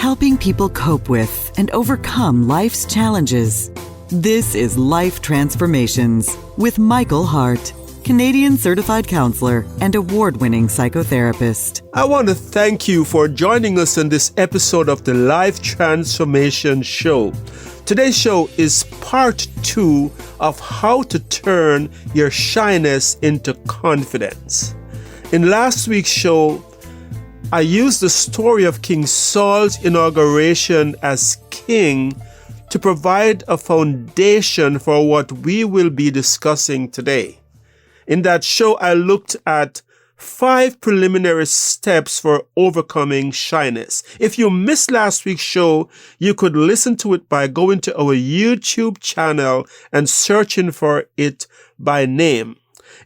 helping people cope with and overcome life's challenges. This is Life Transformations with Michael Hart, Canadian certified counselor and award-winning psychotherapist. I want to thank you for joining us in this episode of the Life Transformation Show. Today's show is part 2 of how to turn your shyness into confidence. In last week's show, I used the story of King Saul's inauguration as king to provide a foundation for what we will be discussing today. In that show, I looked at 5 preliminary steps for overcoming shyness. If you missed last week's show, you could listen to it by going to our YouTube channel and searching for it by name.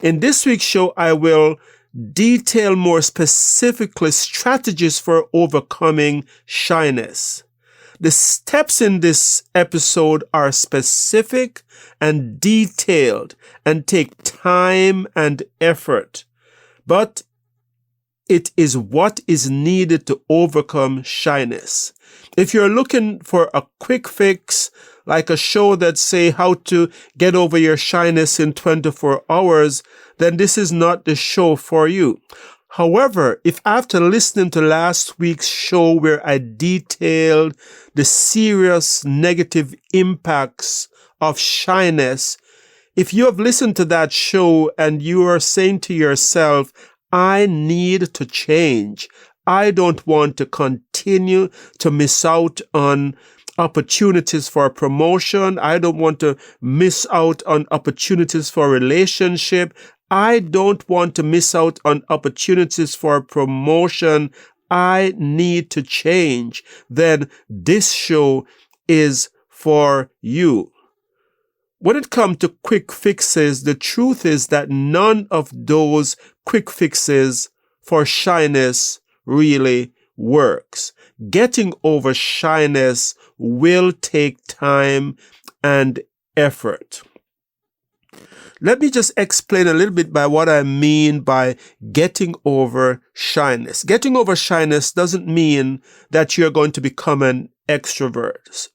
In this week's show, I will detail more specifically strategies for overcoming shyness. The steps in this episode are specific and detailed and take time and effort, but it is what is needed to overcome shyness. If you're looking for a quick fix, like a show that say how to get over your shyness in 24 hours, then this is not the show for you. However, if after listening to last week's show where I detailed the serious negative impacts of shyness, if you have listened to that show and you are saying to yourself, I need to change, I don't want to continue to miss out on opportunities for promotion, I don't want to miss out on opportunities for relationship, I don't want to miss out on opportunities for promotion, I need to change, then this show is for you. When it comes to quick fixes, the truth is that none of those quick fixes for shyness really works. Getting over shyness will take time and effort. Let me just explain a little bit by what I mean by getting over shyness. Getting over shyness doesn't mean that you're going to become an extrovert.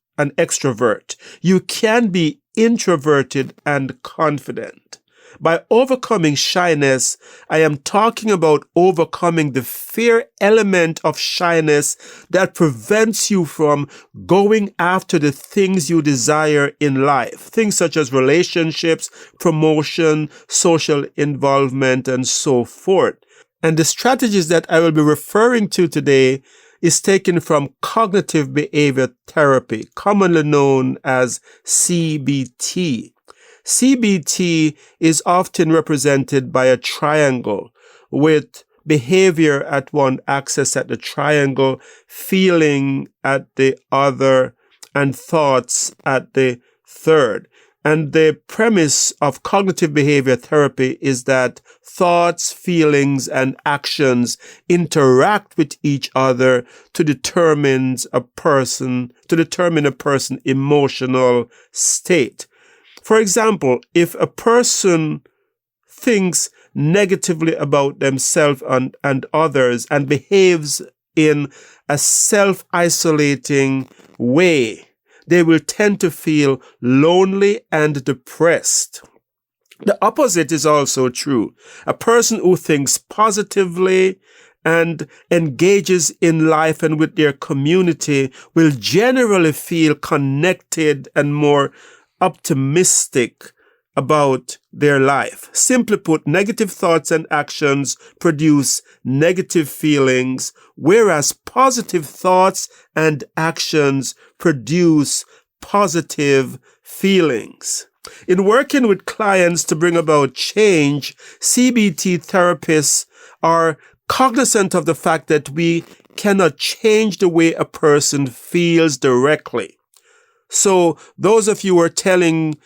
You can be introverted and confident. By overcoming shyness, I am talking about overcoming the fear element of shyness that prevents you from going after the things you desire in life. Things such as relationships, promotion, social involvement, and so forth. And the strategies that I will be referring to today is taken from cognitive behavior therapy, commonly known as CBT. CBT is often represented by a triangle with behavior at one axis at the triangle, feeling at the other, and thoughts at the third. And the premise of cognitive behavior therapy is that thoughts, feelings, and actions interact with each other to determine a person's emotional state. For example, if a person thinks negatively about themselves and others and behaves in a self-isolating way, they will tend to feel lonely and depressed. The opposite is also true. A person who thinks positively and engages in life and with their community will generally feel connected and more optimistic about their life. Simply put, negative thoughts and actions produce negative feelings, whereas positive thoughts and actions produce positive feelings. In working with clients to bring about change, CBT therapists are cognizant of the fact that we cannot change the way a person feels directly. So those of you who are telling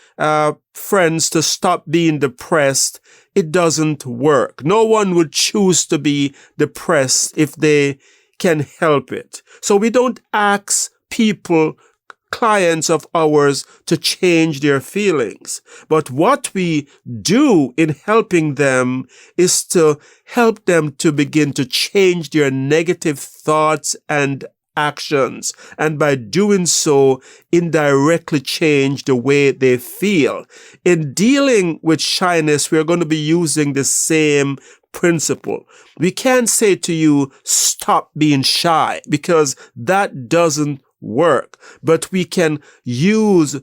friends to stop being depressed, it doesn't work. No one would choose to be depressed if they can help it. So we don't ask people, clients of ours, to change their feelings. But what we do in helping them is to help them to begin to change their negative thoughts and actions, and by doing so, indirectly change the way they feel. In dealing with shyness, we're going to be using the same principle. We can't say to you, stop being shy, because that doesn't work. But we can use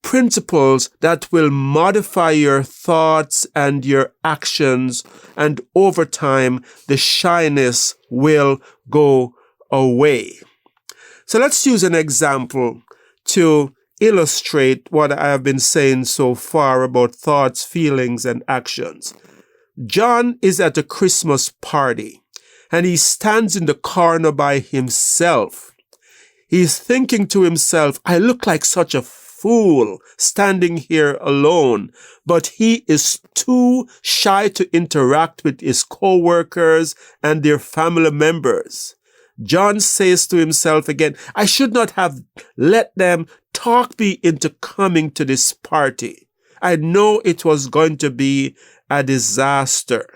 principles that will modify your thoughts and your actions, and over time, the shyness will go away. So let's use an example to illustrate what I have been saying so far about thoughts, feelings, and actions. John is at a Christmas party, and he stands in the corner by himself. He's thinking to himself, I look like such a fool standing here alone, but he is too shy to interact with his co-workers and their family members. John says to himself again, I should not have let them talk me into coming to this party. I know it was going to be a disaster.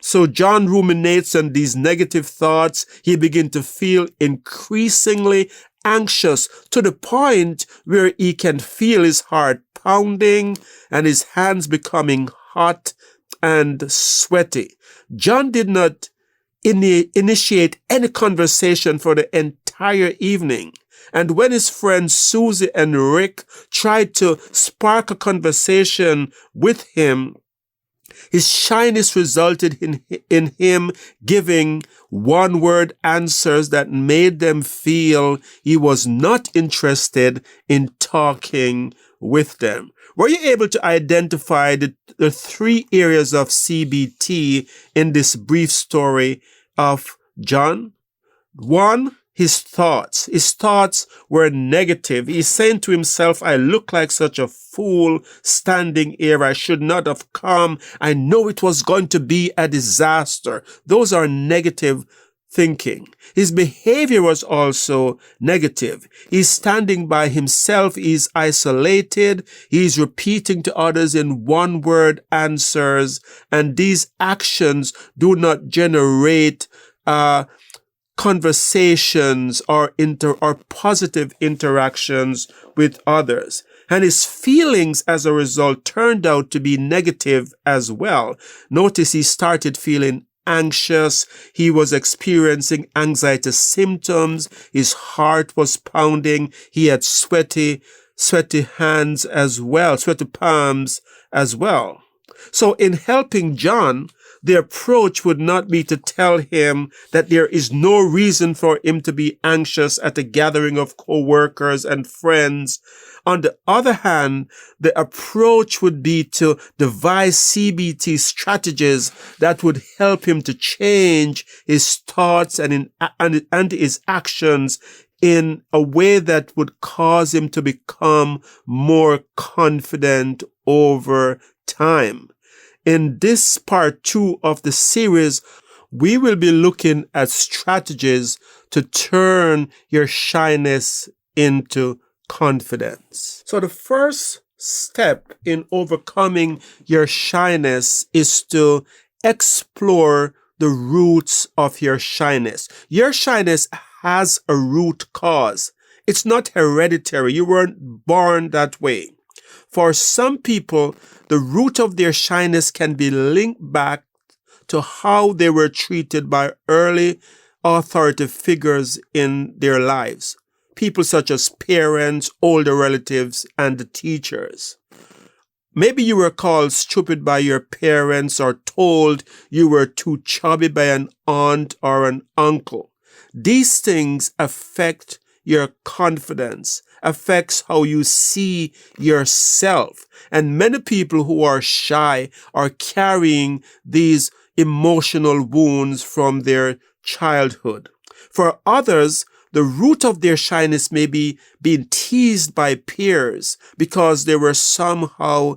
So John ruminates on these negative thoughts. He begins to feel increasingly anxious to the point where he can feel his heart pounding and his hands becoming hot and sweaty. John did not initiate any conversation for the entire evening. And when his friends Susie and Rick tried to spark a conversation with him, his shyness resulted in him giving one-word answers that made them feel he was not interested in talking with them. Were you able to identify the three areas of CBT in this brief story of John? One, his thoughts. His thoughts were negative. He's saying to himself, I look like such a fool standing here. I should not have come. I know it was going to be a disaster. Those are negative thinking. His behavior was also negative. He's standing by himself. He's isolated. He's repeating to others in one-word answers. And these actions do not generate conversations or positive interactions with others. And his feelings as a result turned out to be negative as well. Notice he started feeling anxious. He was experiencing anxiety symptoms. His heart was pounding. He had sweaty hands as well, sweaty palms as well. So in helping John, the approach would not be to tell him that there is no reason for him to be anxious at a gathering of co-workers and friends. On the other hand, the approach would be to devise CBT strategies that would help him to change his thoughts and his actions in a way that would cause him to become more confident over time. In this part 2 of the series, we will be looking at strategies to turn your shyness into confidence. So the first step in overcoming your shyness is to explore the roots of your shyness. Your shyness has a root cause. It's not hereditary. You weren't born that way. For some people, the root of their shyness can be linked back to how they were treated by early authoritative figures in their lives. People such as parents, older relatives, and the teachers. Maybe you were called stupid by your parents or told you were too chubby by an aunt or an uncle. These things affect your confidence, affects how you see yourself. And many people who are shy are carrying these emotional wounds from their childhood. For others, the root of their shyness may be being teased by peers because they were somehow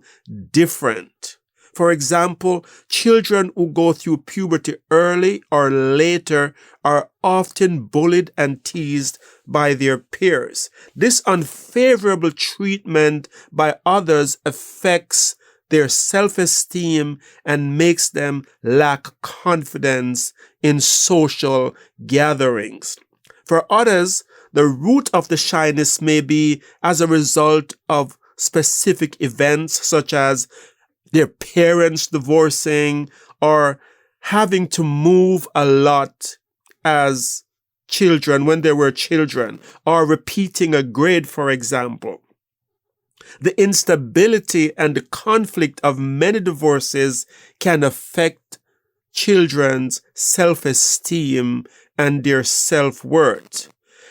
different. For example, children who go through puberty early or later are often bullied and teased by their peers. This unfavorable treatment by others affects their self-esteem and makes them lack confidence in social gatherings. For others, the root of the shyness may be as a result of specific events such as their parents divorcing or having to move a lot as children when they were children, or repeating a grade, for example. The instability and the conflict of many divorces can affect children's self-esteem and their self-worth.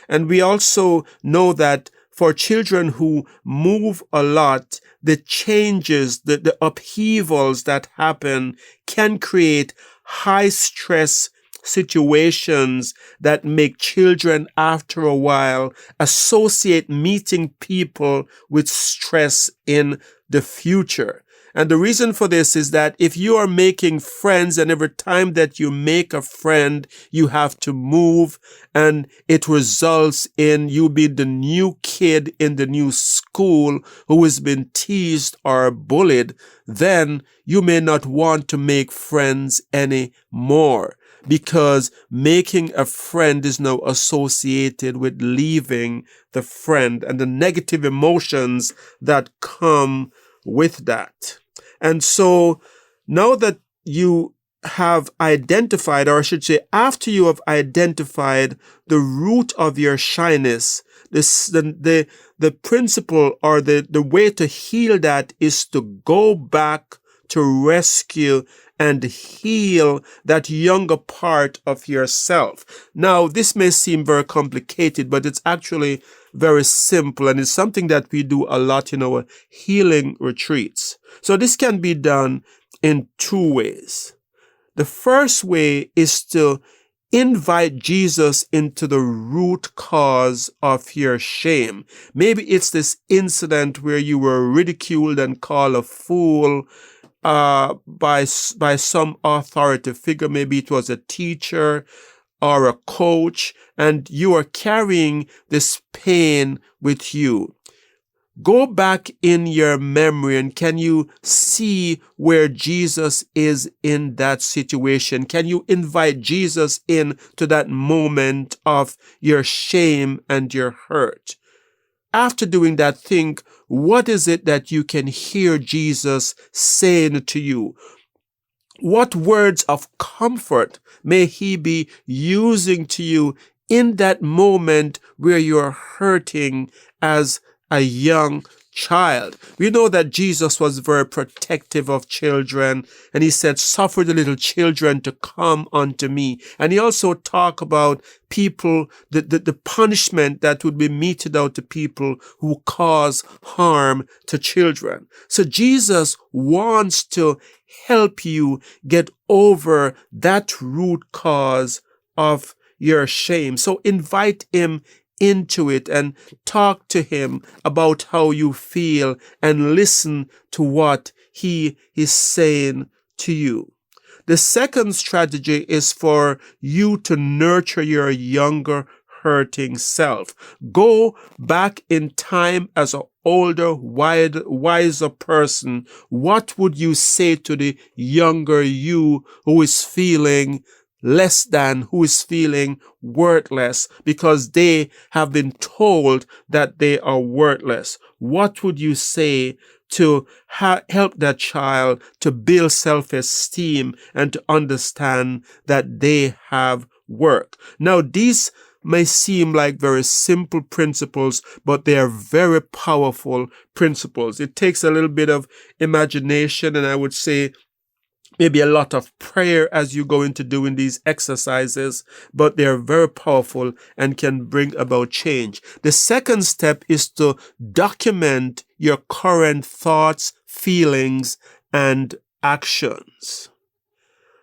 And we also know that for children who move a lot, the changes, the upheavals that happen can create high stress situations that make children after a while associate meeting people with stress in the future. And the reason for this is that if you are making friends and every time that you make a friend, you have to move and it results in you being the new kid in the new school who has been teased or bullied, then you may not want to make friends anymore, because making a friend is now associated with leaving the friend and the negative emotions that come with that. And so now that you have identified, or I should say, after you have identified the root of your shyness, the principle or the way to heal that is to go back to rescue and heal that younger part of yourself. Now, this may seem very complicated, but it's actually very simple, and it's something that we do a lot in our healing retreats. So this can be done in two ways. The first way is to invite Jesus into the root cause of your shame. Maybe it's this incident where you were ridiculed and called a fool by some authority figure. Maybe it was a teacher or a coach, and you are carrying this pain with you. Go back in your memory, and can you see where Jesus is in that situation? Can you invite Jesus in to that moment of your shame and your hurt? After doing that, think, what is it that you can hear Jesus saying to you? What words of comfort may he be using to you in that moment where you're hurting as a young child? We know that Jesus was very protective of children, and he said, suffer the little children to come unto me. And he also talked about people, the punishment that would be meted out to people who cause harm to children. So Jesus wants to help you get over that root cause of your shame. So invite him into it and talk to him about how you feel and listen to what he is saying to you. The second strategy is for you to nurture your younger hurting self. Go back in time as an older, wiser person. What would you say to the younger you who is feeling less than, who is feeling worthless because they have been told that they are worthless? What would you say to help that child to build self-esteem and to understand that they have work? Now, these may seem like very simple principles, but they are very powerful principles. It takes a little bit of imagination, and I would say maybe a lot of prayer as you go into doing these exercises, but they are very powerful and can bring about change. The second step is to document your current thoughts, feelings, and actions.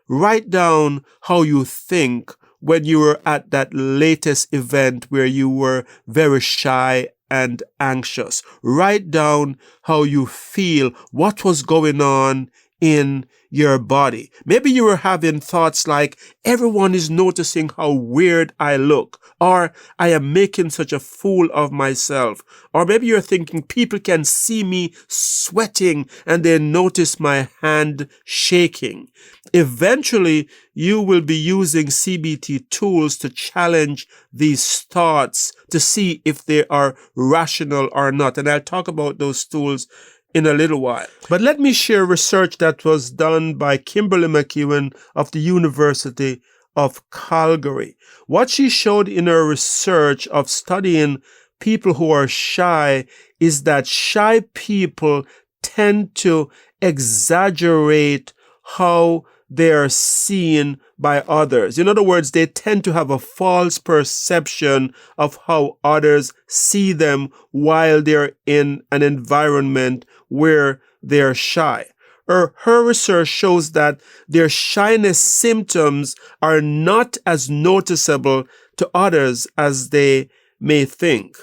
Write down how you think when you were at that latest event where you were very shy and anxious. Write down how you feel, what was going on in your body. Maybe you were having thoughts like, everyone is noticing how weird I look, or I am making such a fool of myself. Or maybe you're thinking, people can see me sweating and they notice my hand shaking. Eventually, you will be using CBT tools to challenge these thoughts to see if they are rational or not. And I'll talk about those tools in a little while. But let me share research that was done by Kimberly McEwen of the University of Calgary. What she showed in her research of studying people who are shy is that shy people tend to exaggerate how they are seen by others. In other words, they tend to have a false perception of how others see them while they're in an environment where they're shy. Her research shows that their shyness symptoms are not as noticeable to others as they may think.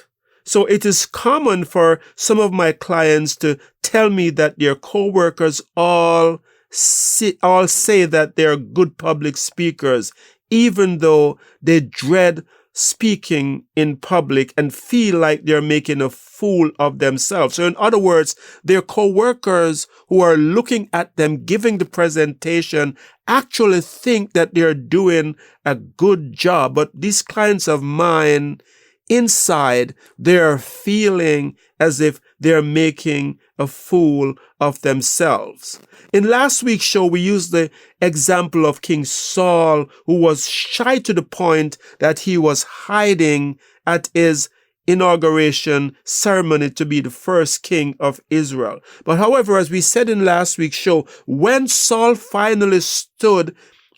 So it is common for some of my clients to tell me that their coworkers all say that they're good public speakers, even though they dread speaking in public and feel like they're making a fool of themselves. So in other words, their coworkers who are looking at them giving the presentation actually think that they're doing a good job. But these clients of mine, inside, they're feeling as if they're making a fool of themselves. In last week's show, we used the example of King Saul, who was shy to the point that he was hiding at his inauguration ceremony to be the first king of Israel. But however, as we said in last week's show, when Saul finally stood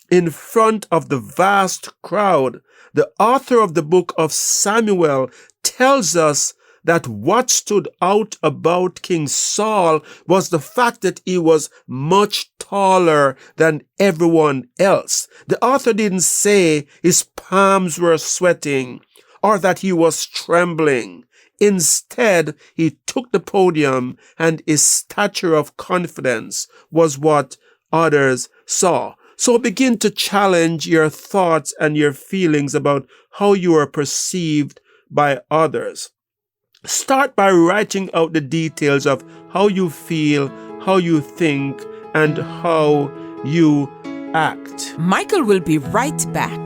in front of the vast crowd, the author of the book of Samuel tells us that what stood out about King Saul was the fact that he was much taller than everyone else. The author didn't say his palms were sweating or that he was trembling. Instead, he took the podium, and his stature of confidence was what others saw. So begin to challenge your thoughts and your feelings about how you are perceived by others. Start by writing out the details of how you feel, how you think, and how you act. Michael will be right back.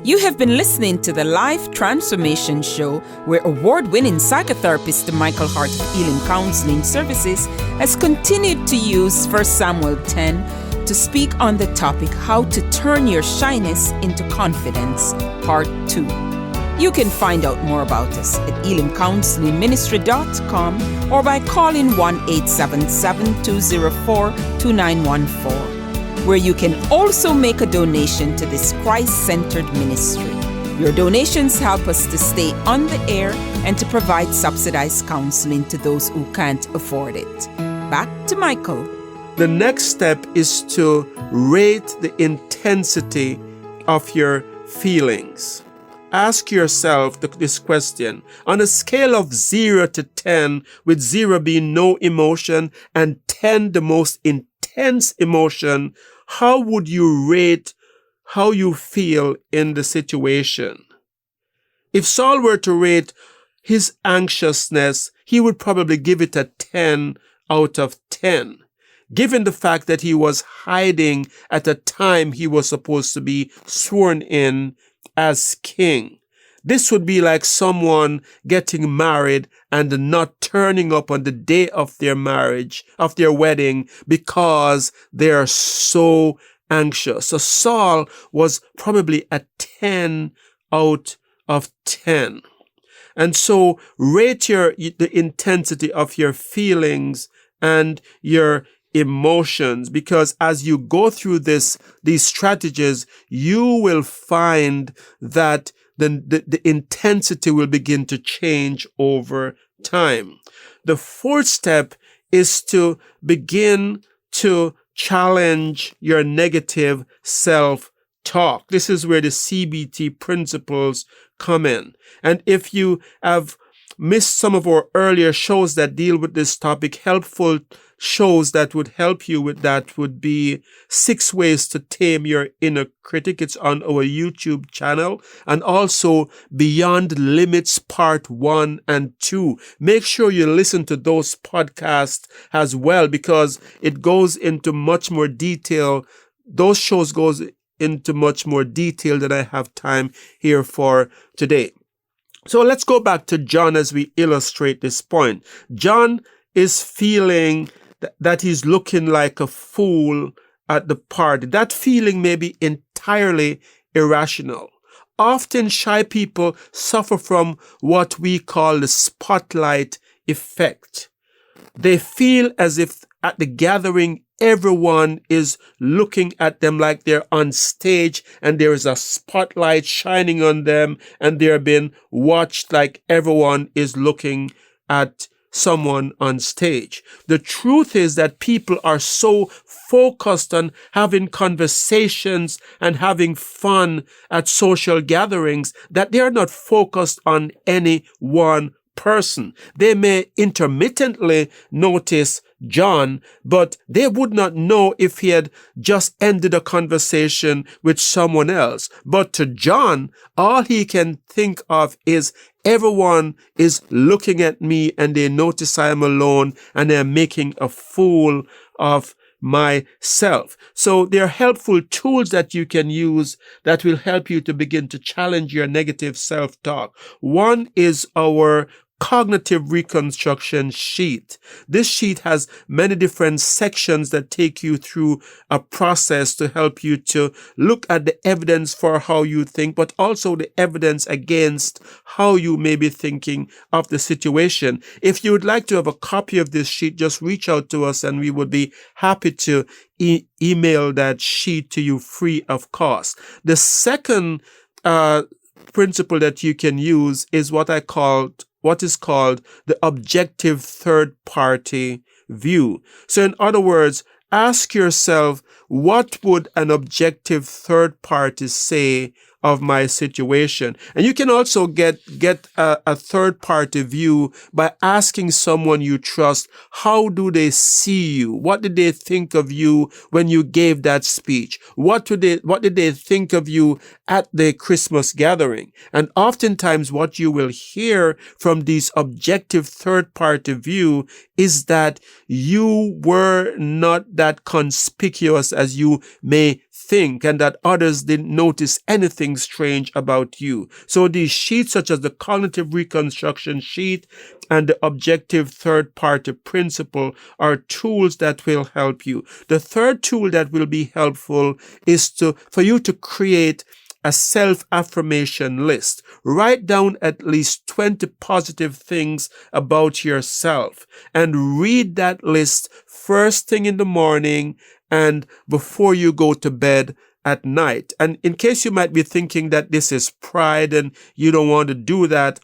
You have been listening to the Life Transformation Show, where award-winning psychotherapist Michael Hart of Elim Counselling Services has continued to use 1 Samuel 10 to speak on the topic How to Turn Your Shyness into Confidence, Part 2. You can find out more about us at elimcounselingministry.com or by calling 1-877-204-2914, where you can also make a donation to this Christ-centered ministry. Your donations help us to stay on the air and to provide subsidized counseling to those who can't afford it. Back to Michael. The next step is to rate the intensity of your feelings. Ask yourself this question. On a scale of 0 to 10, with 0 being no emotion and 10 the most intense emotion, how would you rate how you feel in the situation? If Saul were to rate his anxiousness, he would probably give it a 10 out of 10. Given the fact that he was hiding at a time he was supposed to be sworn in as king. This would be like someone getting married and not turning up on the day of their marriage, of their wedding, because they are so anxious. So Saul was probably a 10 out of 10. And so rate the intensity of your feelings and your emotions, because as you go through these strategies, you will find that the intensity will begin to change over time. The fourth step is to begin to challenge your negative self-talk. This is where the CBT principles come in. And if you have missed some of our earlier shows that deal with this topic, helpful shows that would help you with that would be 6 Ways to Tame Your Inner Critic. It's on our YouTube channel, and also Beyond Limits Part 1 and 2. Make sure you listen to those podcasts as well, because it goes into much more detail those shows goes into much more detail than I have time here for today. So let's go back to John as we illustrate this point. John is feeling that he's looking like a fool at the party. That feeling may be entirely irrational. Often shy people suffer from what we call the spotlight effect. They feel as if at the gathering, everyone is looking at them like they're on stage and there is a spotlight shining on them and they're being watched like everyone is looking at someone on stage. The truth is that people are so focused on having conversations and having fun at social gatherings that they are not focused on any one person. They may intermittently notice John, but they would not know if he had just ended a conversation with someone else. But to John, all he can think of is everyone is looking at me and they notice I am alone and they're making a fool of myself. So there are helpful tools that you can use that will help you to begin to challenge your negative self-talk. One is our cognitive reconstruction sheet. This sheet has many different sections that take you through a process to help you to look at the evidence for how you think, but also the evidence against how you may be thinking of the situation. If you would like to have a copy of this sheet, just reach out to us and we would be happy to email that sheet to you free of cost. The second principle that you can use is what is called the objective third-party view. So in other words, ask yourself, what would an objective third party say of my situation? And you can also get a third party view by asking someone you trust, how do they see you? What did they think of you when you gave that speech? What did they think of you at the Christmas gathering? And oftentimes what you will hear from these objective third party view is that you were not that conspicuous as you may think, and that others didn't notice anything strange about you. So these sheets, such as the cognitive reconstruction sheet and the objective third-party principle, are tools that will help you. The third tool that will be helpful is for you to create a self-affirmation list. Write down at least 20 positive things about yourself and read that list first thing in the morning and before you go to bed at night. And in case you might be thinking that this is pride and you don't want to do that,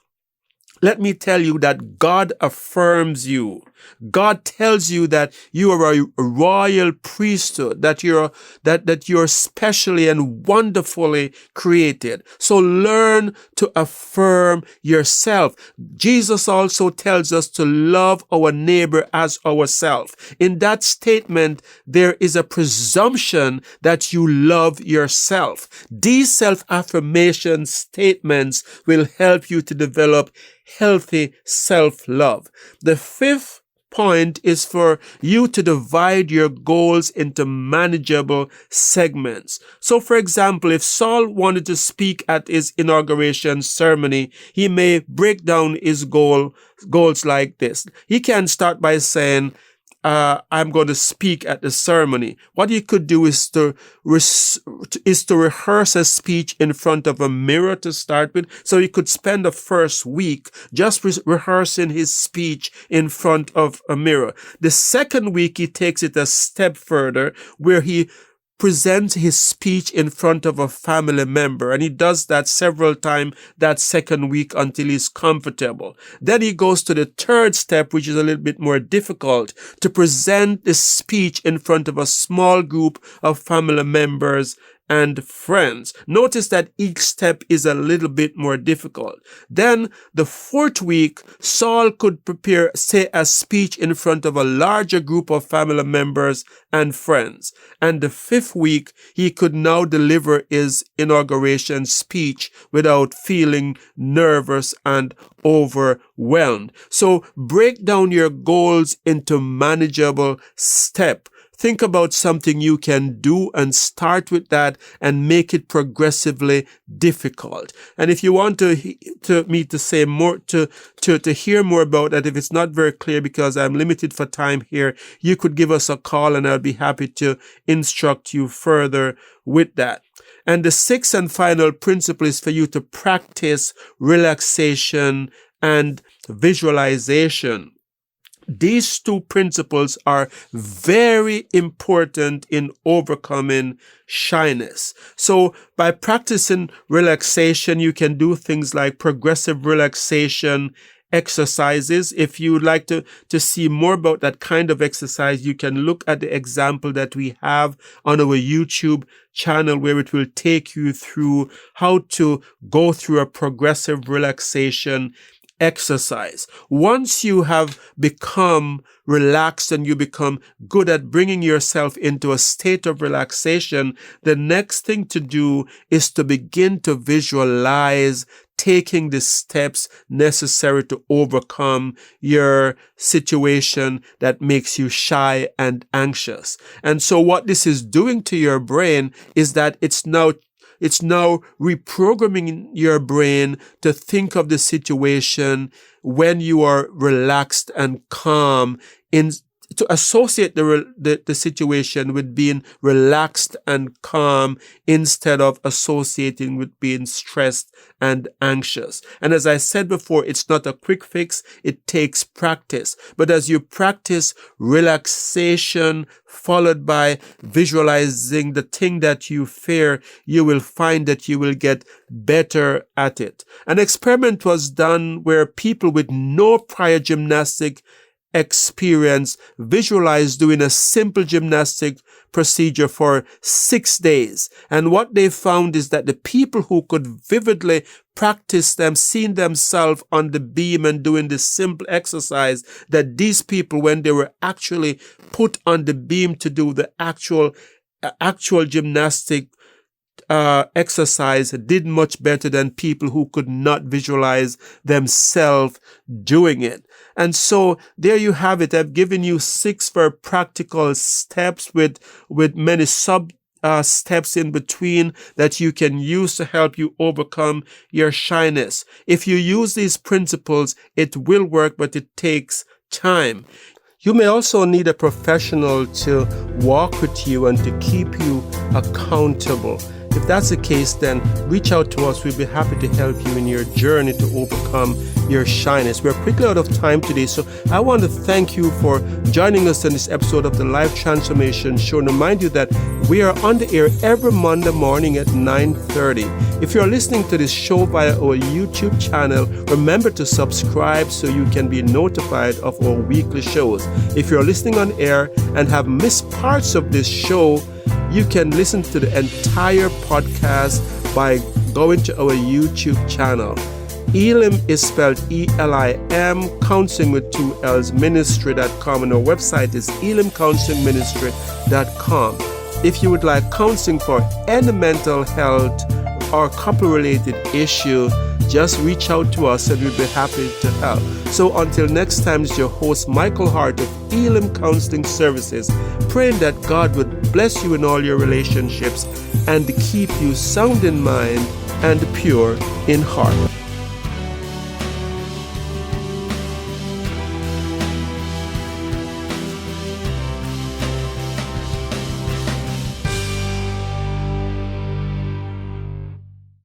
let me tell you that God affirms you. God tells you that you are a royal priesthood, that you're specially and wonderfully created. So learn to affirm yourself. Jesus also tells us to love our neighbor as ourselves. In that statement, there is a presumption that you love yourself. These self-affirmation statements will help you to develop healthy self-love. The fifth point is for you to divide your goals into manageable segments. So, for example, if Saul wanted to speak at his inauguration ceremony, he may break down his goals like this. He can start by saying, I'm going to speak at the ceremony. What he could do is to rehearse a speech in front of a mirror to start with. So he could spend the first week just rehearsing his speech in front of a mirror. The second week, he takes it a step further, where he presents his speech in front of a family member. And he does that several times that second week until he's comfortable. Then he goes to the third step, which is a little bit more difficult, to present the speech in front of a small group of family members and friends. Notice that each step is a little bit more difficult. Then the fourth week, Saul could prepare, say, a speech in front of a larger group of family members and friends. And the fifth week, he could now deliver his inauguration speech without feeling nervous and overwhelmed. So break down your goals into manageable steps. think about something you can do and start with that and make it progressively difficult. And if you want me to say more, to hear more about that, if it's not very clear because I'm limited for time here, you could give us a call and I'll be happy to instruct you further with that. And the sixth and final principle is for you to practice relaxation and visualization. These two principles are very important in overcoming shyness. So by practicing relaxation, you can do things like progressive relaxation exercises. If you would like to see more about that kind of exercise, you can look at the example that we have on our YouTube channel, where it will take you through how to go through a progressive relaxation exercise. Once you have become relaxed and you become good at bringing yourself into a state of relaxation, the next thing to do is to begin to visualize taking the steps necessary to overcome your situation that makes you shy and anxious. And so what this is doing to your brain is that it's now reprogramming your brain to think of the situation when you are relaxed and calm, to associate the situation with being relaxed and calm instead of associating with being stressed and anxious. And as I said before, it's not a quick fix. It takes practice. But as you practice relaxation followed by visualizing the thing that you fear, you will find that you will get better at it. An experiment was done where people with no prior gymnastic experience visualized doing a simple gymnastic procedure for 6 days. And what they found is that the people who could vividly practice them, seeing themselves on the beam and doing this simple exercise, that these people, when they were actually put on the beam to do the actual gymnastic exercise, did much better than people who could not visualize themselves doing it. And so there you have it. I've given you 6 very practical steps with many steps in between that you can use to help you overcome your shyness. If you use these principles, it will work, but it takes time. You may also need a professional to walk with you and to keep you accountable. If that's the case, then reach out to us. We'll be happy to help you in your journey to overcome your shyness. We're quickly out of time today, so I want to thank you for joining us in this episode of the Life Transformation Show, and remind you that we are on the air every Monday morning at 9:30. If you're listening to this show via our YouTube channel, remember to subscribe so you can be notified of our weekly shows. If you're listening on air and have missed parts of this show, you can listen to the entire podcast by going to our YouTube channel. Elim is spelled E-L-I-M, counseling with 2 L's, ministry.com, and our website is elimcounselingministry.com. If you would like counseling for any mental health or couple-related issue, just reach out to us and we'll be happy to help. So until next time, it's your host, Michael Hart of Elim Counseling Services, praying that God would bless you in all your relationships and keep you sound in mind and pure in heart.